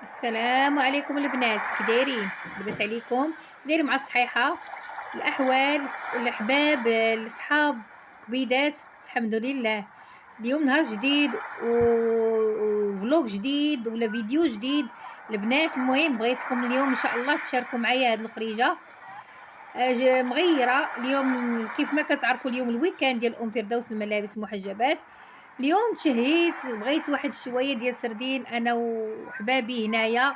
السلام عليكم البنات، كي دايرين؟ لاباس عليكم؟ كي دايرين مع الصحيحه؟ الاحوال، الاحباب، الصحاب، كبيدات؟ الحمد لله. اليوم نهار جديد وفلوق جديد ولا فيديو جديد البنات. المهم بغيتكم اليوم ان شاء الله تشاركوا معايا هاد الخريجه. مغيره اليوم كيف ما كتعرفوا، اليوم الويكاند ديال ام فردوس الملابس المحجبات. اليوم تشهيت، بغيت واحد شويه ديال السردين انا وحبابي هنايا،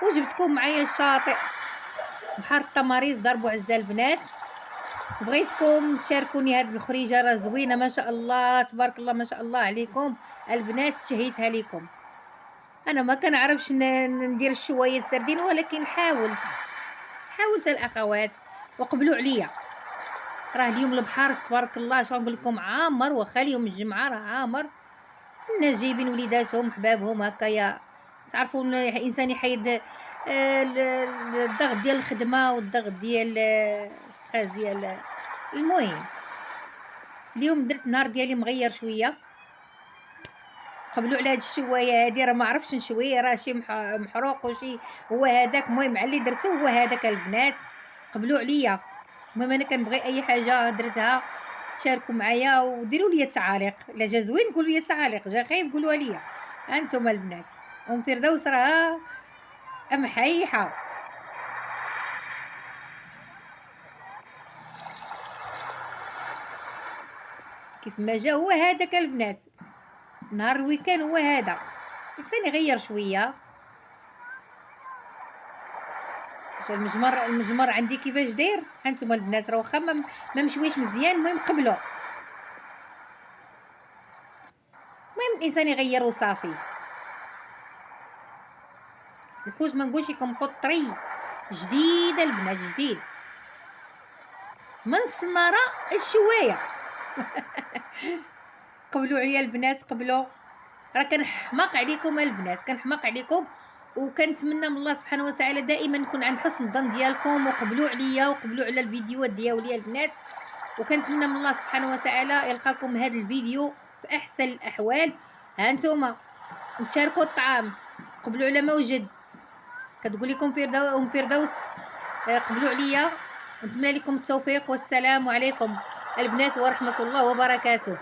وجبتكم معايا الشاطئ بحر التماريز ضربوا عزة البنات. بغيتكم تشاركوني هاد الخريجه، راه زوينه ما شاء الله تبارك الله ما شاء الله عليكم البنات. تشهيتها لكم. انا ما كنعرفش ندير شويه السردين، ولكن حاولت الاخوات وقبلوا عليا. راه اليوم البحر تبارك الله شنو نقول لكم عامر، واخا اليوم الجمعه راه عامر. الناس جايبين وليداتهم حبابهم هكايا. تعرفوا الانسان يحيد الضغط ديال الخدمه والضغط ديال ستريس ديال. المهم اليوم درت النهار ديالي مغير شويه. قبلوا على هاد الشوايه هادي، راه ما عرفتش نشوي، راه شي محروق وشي هو هذاك. المهم على اللي درتو هو هذاك البنات. قبلوا عليا. المهم انا كنبغي اي حاجه درتها تشاركوا معايا وديروا لي التعاليق. الا جا زوين قولوا لي التعاليق، جا خايب قولوها لي. انتم البنات ام فردوس راه محيحه. كيف ما جا هو هذاك البنات. نهار الويكان هو هذا، الانسان يغير شويه. المجمر عندي كيفاش داير؟ هانتوما البنات راه واخا ما مشويش مزيان. المهم قبلوا. المهم الانسان يغير وصافي. الحوت ما نقولش لكم حط طري جديد البنات، جديد من الصناره الشوايه. قبلوا عليا البنات، قبلوا. راه كنحماق عليكم البنات، كنحماق عليكم. وكنتمنى من الله سبحانه وتعالى دائما نكون عند حسن الظن ديالكم، وقبلوا عليا وقبلوا على الفيديوهات ديالي البنات. وكنتمنى من الله سبحانه وتعالى يلقاكم هذا الفيديو في احسن الاحوال. ها نتوما نتشاركوا الطعام، قبلوا على ما وجد. كتقول لكم ام فردوس قبلوا عليا. ونتمنى لكم التوفيق والسلام عليكم البنات ورحمه الله وبركاته.